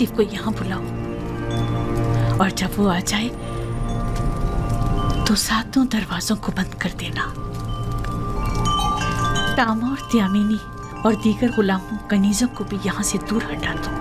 आसिफ को यहाँ बुलाओ और जब वो आ जाए तो सातों दरवाजों को बंद कर देना। तामा और त्यामिनी और दीगर गुलामों कनीजों को भी यहाँ से दूर हटा दो।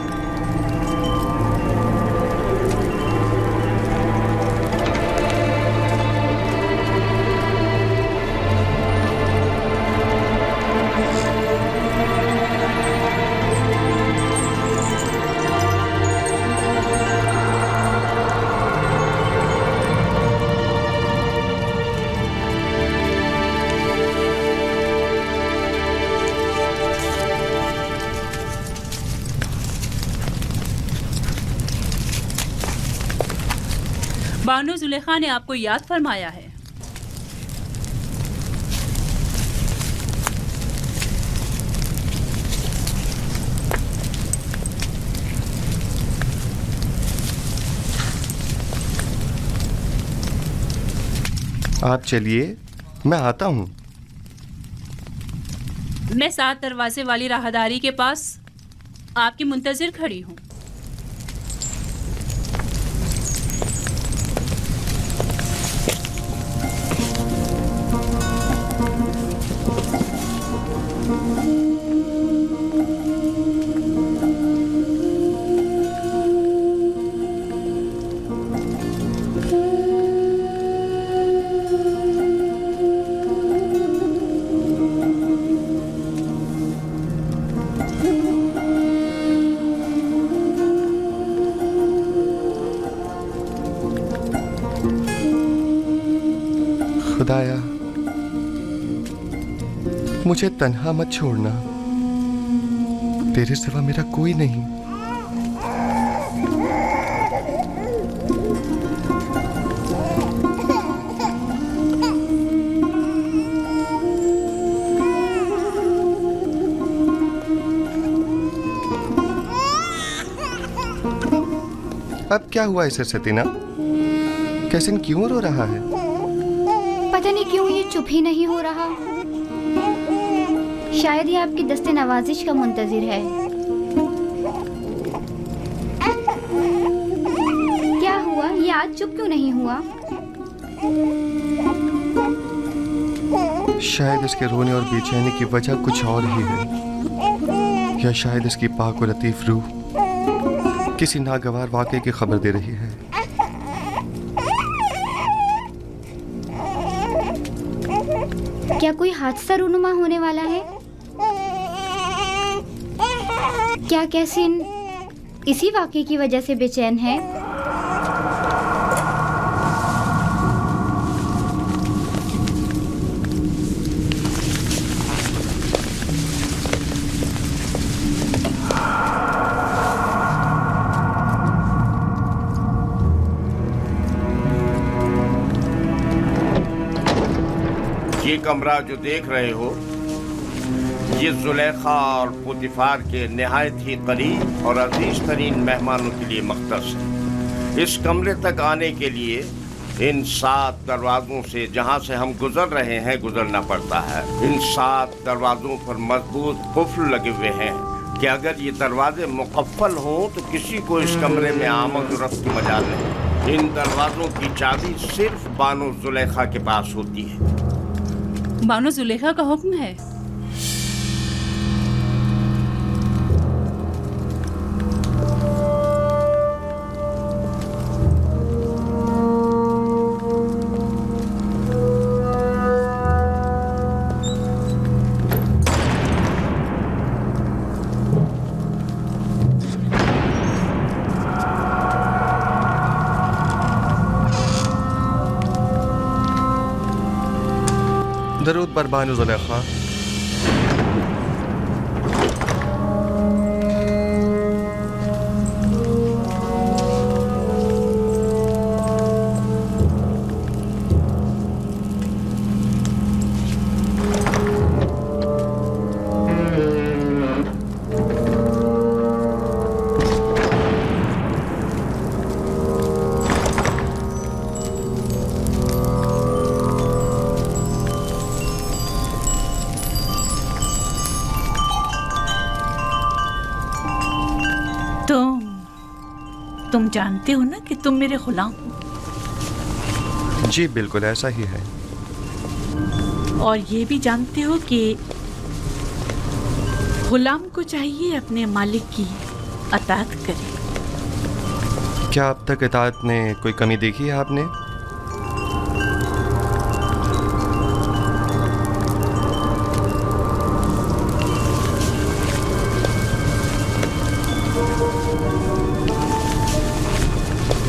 बानो जुलेखा ने आपको याद फरमाया है। आप चलिए, मैं आता हूँ। मैं 7 दरवाजे वाली राहदारी के पास आपकी मुंतजिर खड़ी हूँ। खुदाया, मुझे तन्हा मत छोड़ना। तेरे सिवा मेरा कोई नहीं। अब क्या हुआ इसे सतीना? कैसिन क्यों रो रहा है? पता नहीं क्यों ये चुप ही नहीं हो रहा। शायद ये आपकी दस्ते नवाजिश का मुंतजिर है। क्या हुआ? ये आज चुप क्यों नहीं हुआ? शायद इसके रोने और बेचैनी की वजह कुछ और ही है, या शायद इसकी पाक और लतीफ रूह किसी नागवार वाक़े की खबर दे रही है। क्या कोई हादसा रूनुमा होने वाला है? क्या कैसिन इसी वाक़े की वजह से बेचैन है? ये कमरा जो देख रहे हो, ये जुलेखा और पुतिफार के निहायत ही करीब और अजीज तरीन मेहमानों के लिए मख्तस है। इस कमरे तक आने के लिए इन 7 दरवाजों से, जहाँ से हम गुजर रहे हैं, गुजरना पड़ता है। इन 7 दरवाजों पर मजबूत कुफ्ल लगे हुए हैं कि अगर ये दरवाजे मुकफ्फल हों तो किसी को इस कमरे में आमद और रफ्त की मजाल नहीं। इन दरवाजों की चाबी सिर्फ बानो जुलेखा के पास होती है। बानो जुलेखा का हुक्म है। दरूद बर बानो जुलेखा। तुम जानते हो ना कि तुम मेरे गुलाम हो, जी बिल्कुल ऐसा ही है। और ये भी जानते हो कि गुलाम को चाहिए अपने मालिक की अताअत करे। क्या अब तक इताअत में कोई कमी देखी है आपने?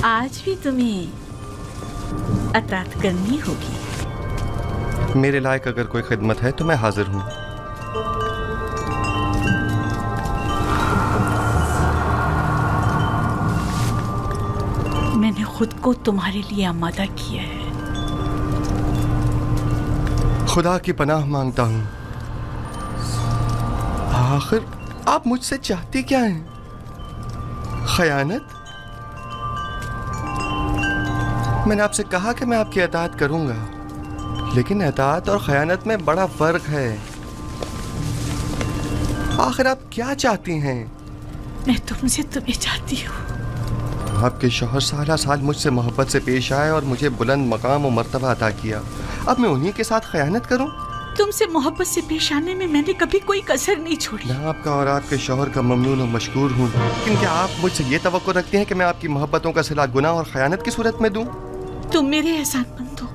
आज भी तुम्हें अताअत करनी होगी। मेरे लायक अगर कोई खिदमत है तो मैं हाजिर हूँ। मैंने खुद को तुम्हारे लिए आमादा किया है। खुदा की पनाह मांगता हूँ। आखिर आप मुझसे चाहती क्या हैं? खयानत? मैंने आपसे कहा कि मैं आपकी अताअत करूंगा, लेकिन अताअत और खयानत में बड़ा फर्क है। आखिर आप क्या चाहती हैं? मैं तुमसे तुम्हें चाहती हूँ। आपके शौहर साला साल मुझसे मोहब्बत से पेश आए और मुझे बुलंद मकाम और मर्तबा अता किया। अब मैं उन्हीं के साथ खयानत करूं? तुमसे मोहब्बत से पेश आने में मैंने कभी कोई कसर नहीं छोड़ी। मैं आपका और आपके शौहर का ममनून और मशकूर हूँ, लेकिन क्या आप मुझसे ये तवक्को रखते हैं कि मैं आपकी मोहब्बतों का सिला गुनाह और खयानत की सूरत में दूं? तुम मेरे एहसानमंद हो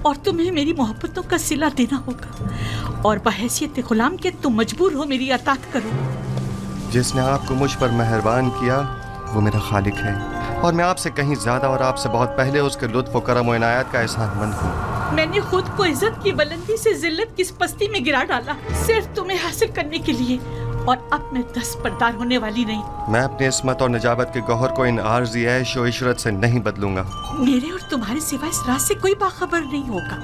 और तुम्हें मेरी मोहब्बतों का सिला देना होगा, और बहैसियत गुलाम के तुम मजबूर हो मेरी अताअत करो। जिसने आपको मुझ पर मेहरबान किया वो मेरा खालिक है, और मैं आपसे कहीं ज्यादा और आपसे बहुत पहले उसके लुत्फ और करम और इनायत का एहसानमंद हूँ। मैंने खुद को इज्जत की बुलंदी से जिल्लत की पस्ती में गिरा डाला सिर्फ तुम्हें हासिल करने के लिए, और अब मैं दस्तबरदार होने वाली नहीं। मैं अपनी इस्मत और नजाबत के गौहर को इन आर्जी ऐश और इशरत से नहीं बदलूंगा। मेरे और तुम्हारे सिवा इस राज से कोई बाखबर नहीं होगा।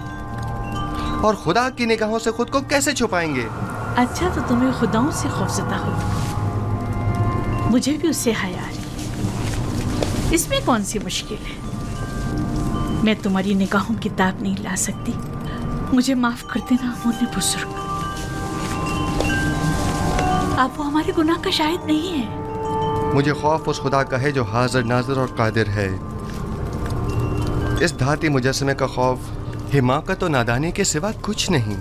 और खुदा की निगाहों से खुद को कैसे छुपाएंगे? अच्छा, तो तुम्हें खुदाओं से खौफजदा हो, मुझे भी उससे हया आ रही। इसमें कौन सी मुश्किल है? मैं तुम्हारी निगाहों की ताब नहीं ला सकती। मुझे माफ कर देना अमूने बुजुर्ग। आप वो हमारे गुनाह का शाहिद नहीं है। मुझे खौफ उस खुदा का है जो हाजिर नाजिर और कादिर है। इस धाती मुजस्समे का खौफ हिमाकत और नादानी के सिवा कुछ नहीं।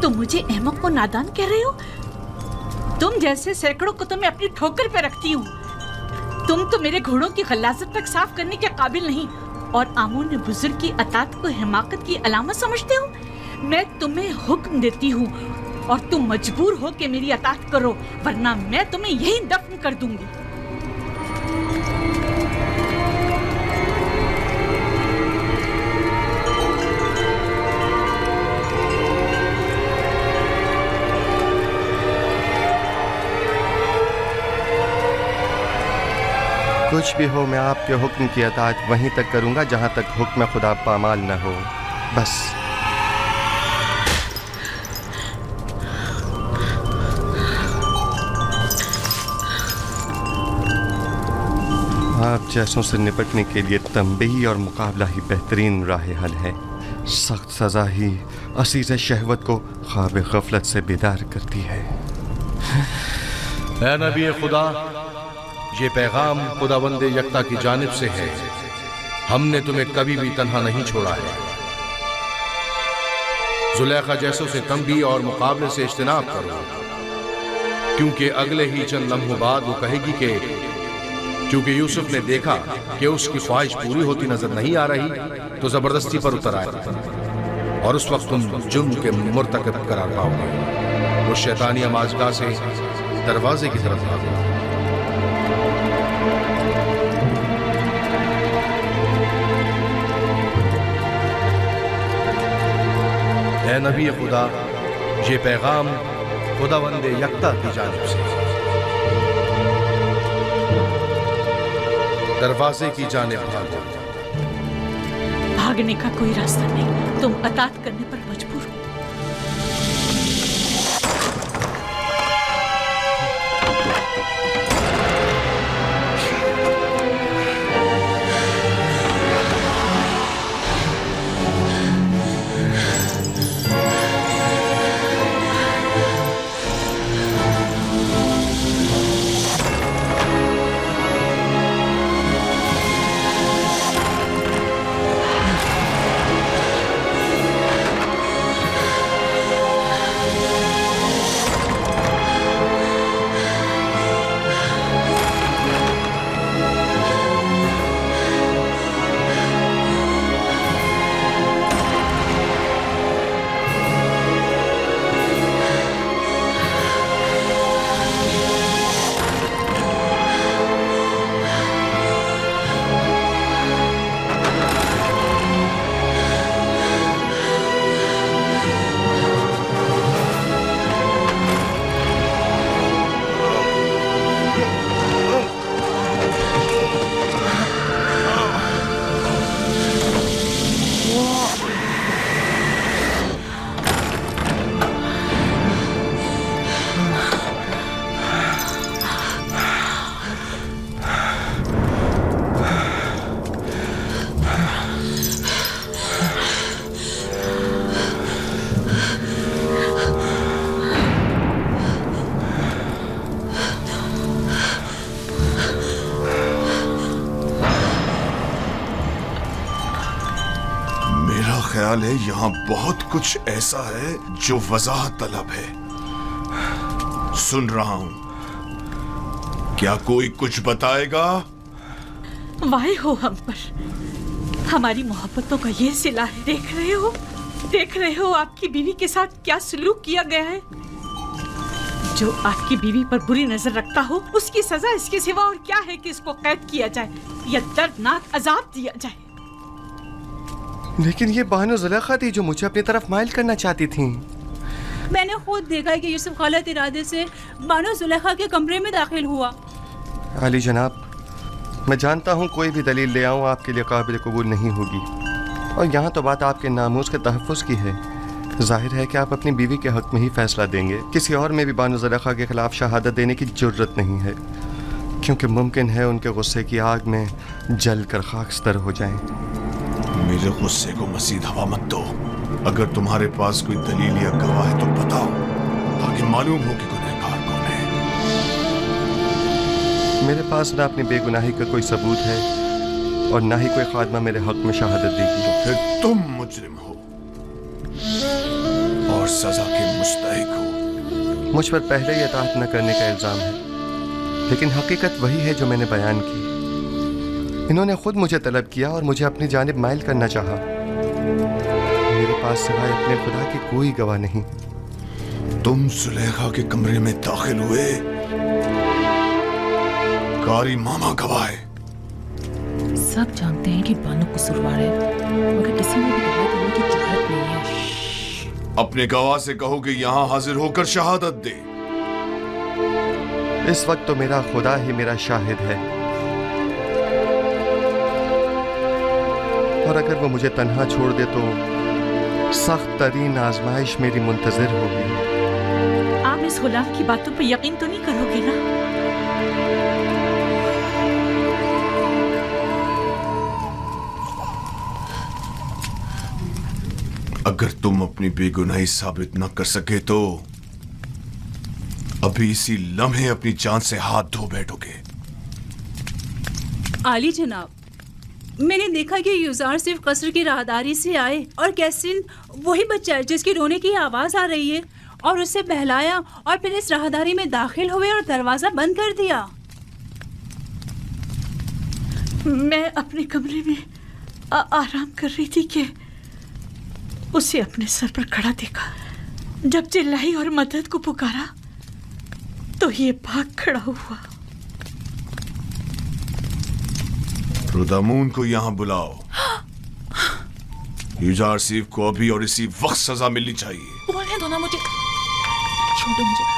तुम मुझे अहमक को नादान कह रहे हो? तुम जैसे सैकड़ों को तो मैं अपनी ठोकर पे रखती हूँ। तुम तो मेरे घोड़ों की गलाजत तक साफ करने के काबिल नहीं, और आमून बुजुर्ग की अताअत को हिमाकत की अलामत समझते हो? मैं तुम्हें हुक्म देती हूँ और तुम मजबूर हो कि मेरी अताअत करो, वरना मैं तुम्हें यहीं दफन कर दूंगी। कुछ भी हो, मैं आपके हुक्म की अताअत वहीं तक करूंगा जहां तक हुक्म खुदा पामाल न हो। बस। आप जैसों से निपटने के लिए तंबीही और मुकाबला ही बेहतरीन राह हल है। सख्त सजा ही असीज़ शहवत को ख्वाब गफलत से बेदार करती है। ऐ नबी खुदा, ये पैगाम खुदावंद यकता की जानिब से है। हमने तुम्हें कभी भी तन्हा नहीं छोड़ा है। जुलेखा जैसों से तंबीह और मुकाबले से इज्तनाब करो, क्योंकि अगले ही चंद लम्हों बाद वो कहेगी कि क्योंकि यूसुफ ने देखा कि उसकी ख्वाहिश पूरी होती नजर नहीं आ रही, तो जबरदस्ती पर उतर आए, और उस वक्त तुम जुर्म के मुर्तकब करार पाओगे। वो शैतानी अमाजगाह से दरवाजे की तरफ भागो। ऐ नबी खुदा, ये पैगाम खुदावंद यकता की जानिब से दरवाजे की जानिब भागो। भागने का कोई रास्ता नहीं, तुम अताअत करने पर मजबूर हो। मेरा ख्याल है यहाँ बहुत कुछ ऐसा है जो वजाहत तलब है। सुन रहा हूं, क्या कोई कुछ बताएगा? वाहे हो हम पर, हमारी मोहब्बतों का ये सिला है। देख रहे हो आपकी बीवी के साथ क्या सलूक किया गया है। जो आपकी बीवी पर बुरी नजर रखता हो, उसकी सजा इसके सिवा और क्या है कि इसको कैद किया जाए या दर्दनाक अजाब दिया जाए। लेकिन ये बानो जुलेखा थी जो मुझे अपनी तरफ माइल करना चाहती थी। मैंने खुद देखा कि यूसुफ गलत इरादे से बानो जुलेखा के कमरे में दाखिल हुआ। अली जनाब, मैं जानता हूँ कोई भी दलील ले आऊँ आपके लिए काबिल कबूल नहीं होगी, और यहाँ तो बात आपके नामूस के तहफ़्फ़ुज़ की है। जाहिर है कि आप अपनी बीवी के हक़ में ही फ़ैसला देंगे। किसी और में भी बानो जुलेखा के ख़िलाफ़ शहादत देने की ज़रूरत नहीं है, क्योंकि मुमकिन है उनके गुस्से की आग में जल कर खाकस्तर हो जाएं। मेरे गुस्से को मज़ीद हवा मत दो। अगर तुम्हारे पास कोई दलील या गवाह है तो बताओ, ताकि मालूम हो कि गुनहगार कौन है। मेरे पास ना अपनी बेगुनाही का कोई सबूत है और ना ही कोई खादमा मेरे हक़ में शहादत देगी। तो फिर तुम मुजरिम हो और सजा के मुस्तहिक हो। मुझ पर पहले ही इताअत न करने का इल्ज़ाम है, लेकिन हकीकत वही है जो मैंने बयान की। इन्होंने खुद मुझे तलब किया और मुझे अपनी जानिब माइल करना चाहा। मेरे पास सिवाय अपने खुदा के कोई गवाह नहीं। तुम जुलेखा के कमरे में दाखिल हुए, कारी मामा गवाह है। सब जानते हैं कि बानो कसूरवार है, मगर किसी ने भी गवाह देने की जुर्रत नहीं है। अपने गवाह से कहो कि यहाँ हाजिर होकर शहादत दे। इस वक्त तो मेरा खुदा ही मेरा शाहिद है, और अगर वो मुझे तन्हा छोड़ दे तो सख्त तरीन आजमाइश मेरी मुंतजर होगी। आप इस गुलाम की बातों पर यकीन तो नहीं करोगे ना? अगर तुम अपनी बेगुनाही साबित न कर सके तो अभी इसी लम्हे अपनी जान से हाथ धो बैठोगे। आली जनाब, मैंने देखा कि यूजार सिर्फ कसर की राहदारी से आए और कैसिन वही बच्चा है जिसकी रोने की आवाज आ रही है, और उसे बहलाया और फिर इस राहदारी में दाखिल हुए और दरवाजा बंद कर दिया। मैं अपने कमरे में आराम कर रही थी कि उसे अपने सर पर खड़ा देखा। जब चिल्लाई और मदद को पुकारा तो ये भाग खड़ा हुआ। रुदामून को यहाँ बुलाओ। यूजार सिर्फ को अभी और इसी वक्त सजा मिलनी चाहिए। बोलने दो ना मुझे, छोड़ो मुझे।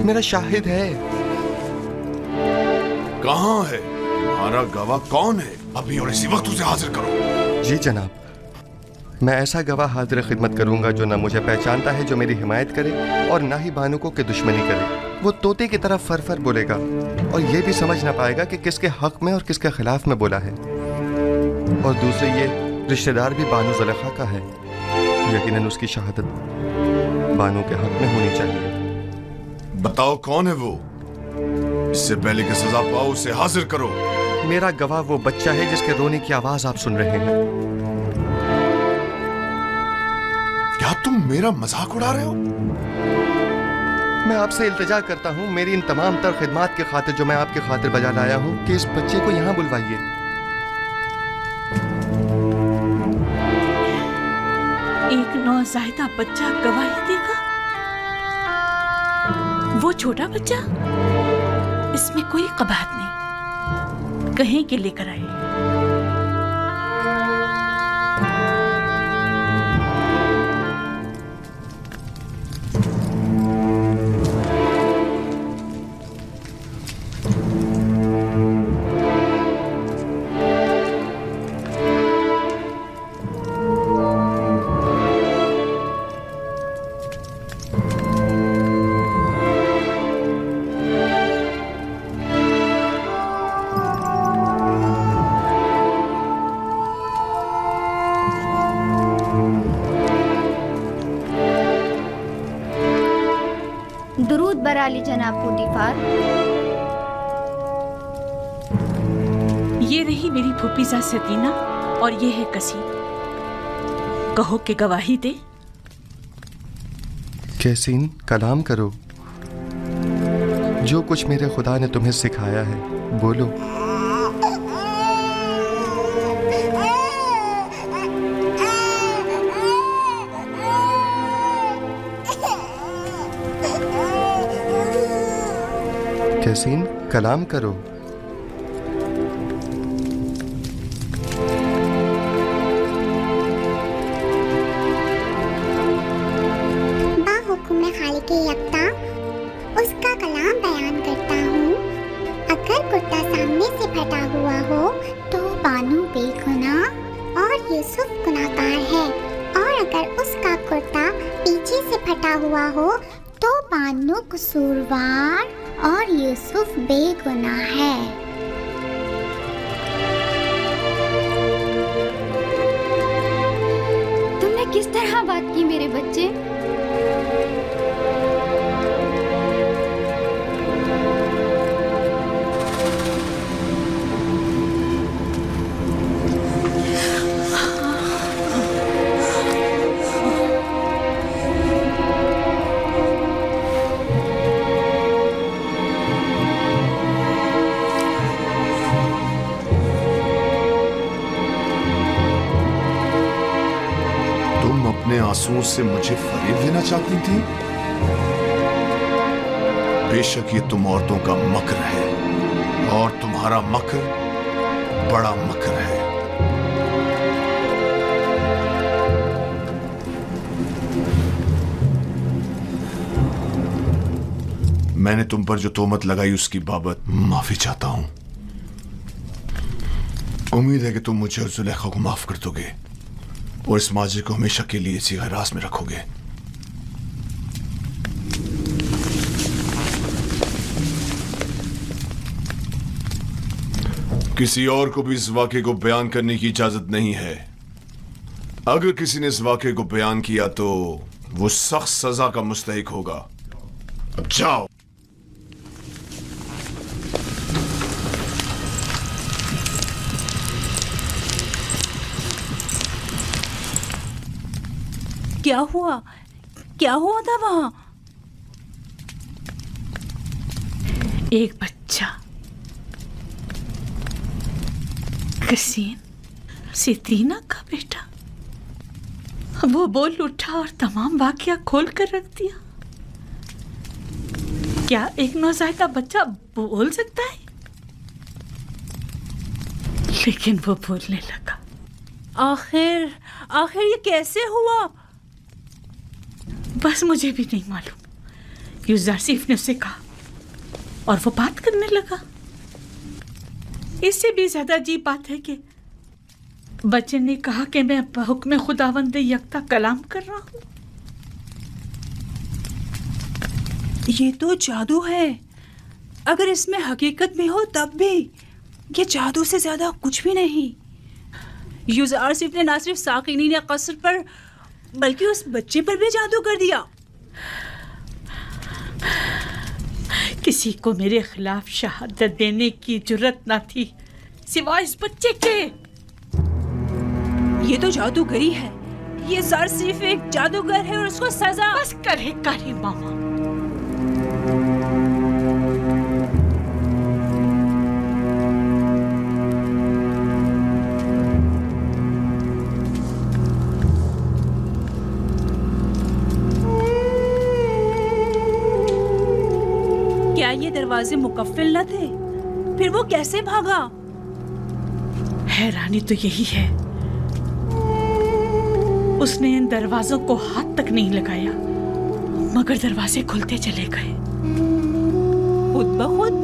मेरा शाहिद है। कहाँ है तुम्हारा गवाह? कौन है? अभी और इसी वक्त उसे हाजिर करो। जी जनाब, मैं ऐसा गवाह हाजिर खिदमत करूंगा जो ना मुझे पहचानता है, जो मेरी हिमायत करे, और ना ही बानुको की दुश्मनी करे। वो तोते की तरह फर फर बोलेगा और ये भी समझ ना पाएगा कि किसके हक में और किसके खिलाफ में बोला है। और दूसरे ये रिश्तेदार भी बानो जुलेखा का है, यकीनन उसकी शहादत बानो के हक में होनी चाहिए। बताओ कौन है वो? इससे पहले कि सजा पाओ उसे हाजिर करो। मेरा गवाह वो बच्चा है जिसके रोने की आवाज आप सुन रहे हैं। क्या तुम मेरा मजाक उड़ा रहे हो? मैं आपसे इल्तिजा करता हूँ, मेरी इन तमाम तर खिदमात के खातिर जो मैं आपके खातिर बजा लाया हूँ, कि इस बच्चे को यहाँ बुलवाइए। एक नौज़ायदा बच्चा गवाही देगा? वो छोटा बच्चा? इसमें कोई कबाहत नहीं, कहीं के लेकर आए। आली जनाब पोतीफार। ये रही मेरी फूफीजा सतीना और ये है कसीम। कहो कि गवाही दे। कैसीन, कलाम करो। जो कुछ मेरे खुदा ने तुम्हें सिखाया है बोलो। कैसीन, कलाम करो। बाहुकुम खालिक यकता उसका कलाम बयान करता हूँ। अगर कुर्ता सामने से फटा हुआ हो तो बानू बेगुनाह और यूसुफ गुनाहगार है, और अगर उसका कुर्ता पीछे से फटा हुआ हो तो बानू कसूरवार और यूसुफ बेगुनाह है। तुमने किस तरह बात की मेरे बच्चे? अपने आंसुओं से मुझे फरेब देना चाहती थी। बेशक ये तुम औरतों का मकर है, और तुम्हारा मकर बड़ा मकर है। मैंने तुम पर जो तोहमत लगाई उसकी बाबत माफी चाहता हूं। उम्मीद है कि तुम मुझे और जुलेखा को माफ कर दोगे और इस माजी को हमेशा के लिए इसी हिरासत में रखोगे। किसी और को भी इस वाक़े को बयान करने की इजाजत नहीं है। अगर किसी ने इस वाक़े को बयान किया तो वो सख्त सजा का मुस्तहिक होगा। अब जाओ। क्या हुआ? क्या हुआ था वहां? एक बच्चा कसीम, सितीना का बेटा, वो बोल उठा और तमाम वाकया खोल कर रख दिया। क्या एक नौज़ायदा बच्चा बोल सकता है? लेकिन वो बोलने लगा। आखिर ये कैसे हुआ? बस मुझे भी नहीं मालूम। यूसुफ ने उसे कहा और वो बात करने लगा। इससे भी ज्यादा अजीब बात है कि बच्चे ने कहा कि मैं हुक्म खुदावंद यकता कलाम कर रहा हूं। ये तो जादू है। अगर इसमें हकीकत में हो तब भी ये जादू से ज्यादा कुछ भी नहीं। यूसुफ ने ना सिर्फ साकिनीन कसर पर बल्कि उस बच्चे पर भी जादू कर दिया। किसी को मेरे खिलाफ शहादत देने की जुर्रत न थी सिवाय इस बच्चे के। ये तो जादूगरी है। ये सर सिर्फ एक जादूगर है और उसको सजा। बस करे कारी मामा। क्या ये दरवाजे मुकफ्फिल न थे? फिर वो कैसे भागा? हैरानी तो यही है, उसने इन दरवाजों को हाथ तक नहीं लगाया मगर दरवाजे खुलते चले गए। खुद ब खुद?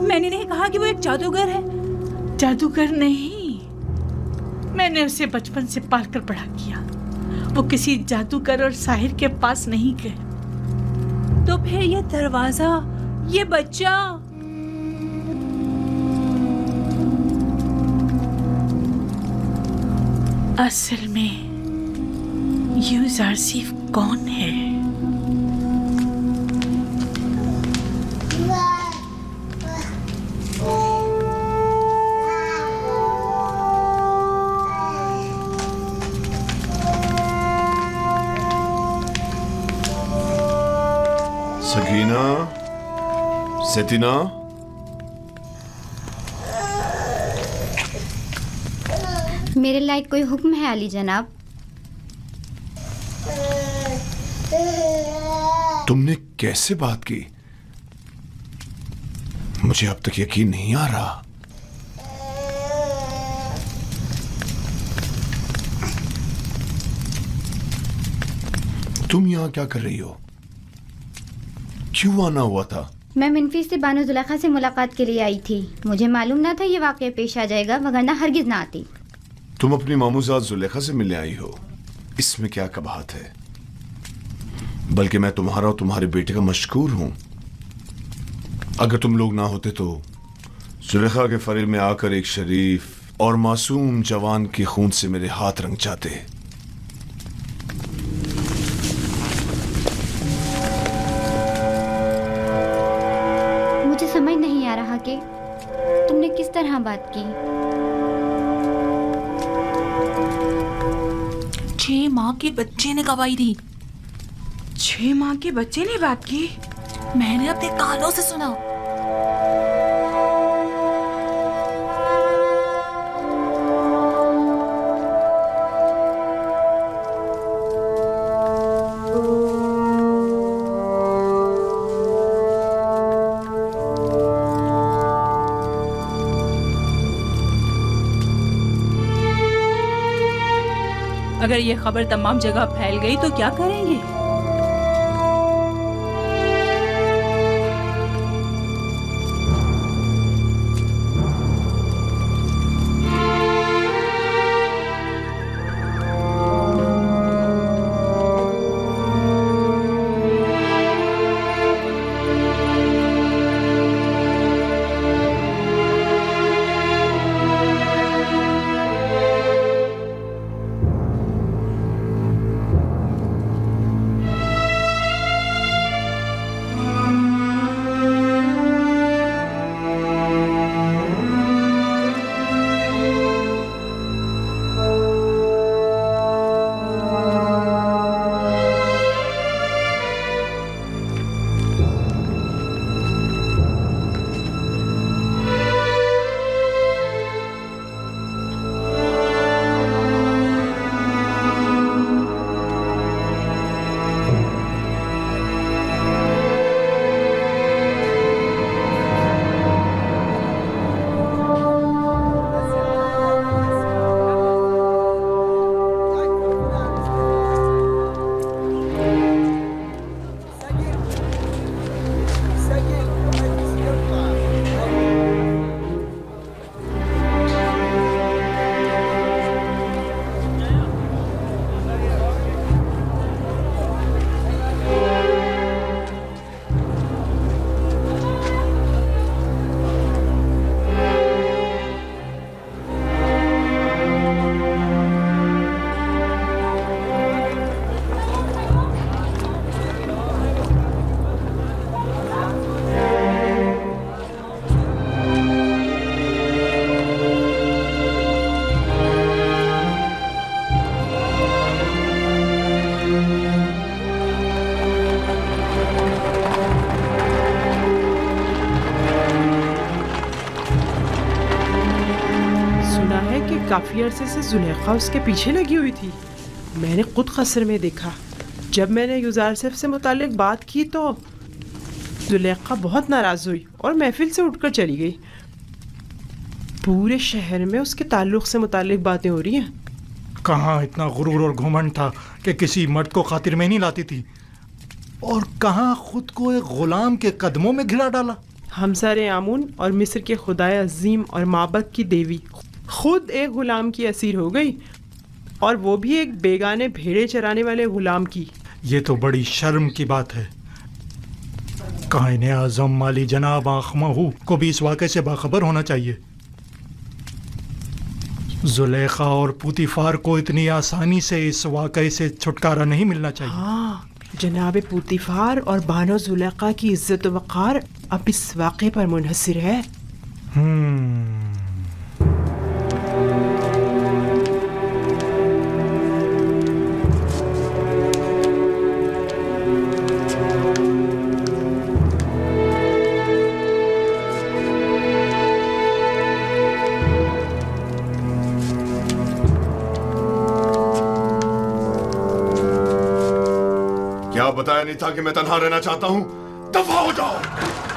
मैंने नहीं कहा कि वो एक जादूगर है। जादूगर नहीं, मैंने उसे बचपन से पालकर बड़ा किया। वो किसी जादूगर और साहिर के पास नहीं गए। तो फिर ये दरवाजा, ये बच्चा, असल में यूसुफ कौन है? सकीना, सतीना, मेरे लायक कोई हुक्म है अली जनाब? तुमने कैसे बात की? मुझे अब तक यकीन नहीं आ रहा। तुम यहां क्या कर रही हो? क्यों आना हुआ था? मैं मिनफी से बानो जुलेखा से मुलाकात के लिए आई थी। मुझे मालूम ना था ये वाकया पेश आ जाएगा, वगरना हरगिज ना आती। तुम अपनी मामूजात जुलेखा से मिलने आई हो, इसमें क्या कबाहत है? बल्कि मैं तुम्हारा और तुम्हारे बेटे का मशकूर हूं। अगर तुम लोग ना होते तो जुलेखा के फरेल में आकर एक शरीफ और मासूम जवान के खून से मेरे हाथ रंग जाते। मुझे समझ नहीं आ रहा कि तुमने किस तरह बात की। 6 माह के बच्चे ने गवाही दी। 6 माह के बच्चे ने बात की? मैंने अपने कानों से सुना। अगर ये खबर तमाम जगह फैल गई तो क्या करेंगे? काफी अरसे से जुलेखा उसके पीछे लगी हुई थी। मैंने खुद कस्र में देखा। जब मैंने यूजारसेफ से मुतालिक बात की तो जुलेखा बहुत नाराज़ हुई और महफिल से उठकर चली गई। पूरे शहर में उसके ताल्लुक़ से मुतालिक बातें हो रही हैं। कहाँ इतना गुरूर और घुमंड था कि किसी मर्द को खातिर में नहीं लाती थी, और कहाँ खुद को एक गुलाम के कदमों में घिरा डाला। हमसारे आमून और मिस्र के खुदाए अजीम और माबद की देवी खुद एक गुलाम की असीर हो गई, और वो भी एक बेगाने भेड़े चराने वाले गुलाम की। ये तो बड़ी शर्म की बात है। कायने आज़म माली जनाब आखमहू को भी इस वाक़े से बाखबर होना चाहिए। जुलेखा और पुतीफार को इतनी आसानी से इस वाक़े से छुटकारा नहीं मिलना चाहिए। हाँ, जनाब पुतीफार और बानो जुलेखा की इज्जत व वक़ार अब इस वाक़े पर मुनहसर है। क्या बताया नहीं था कि मैं तन्हा रहना चाहता हूं? दफा हो जाओ।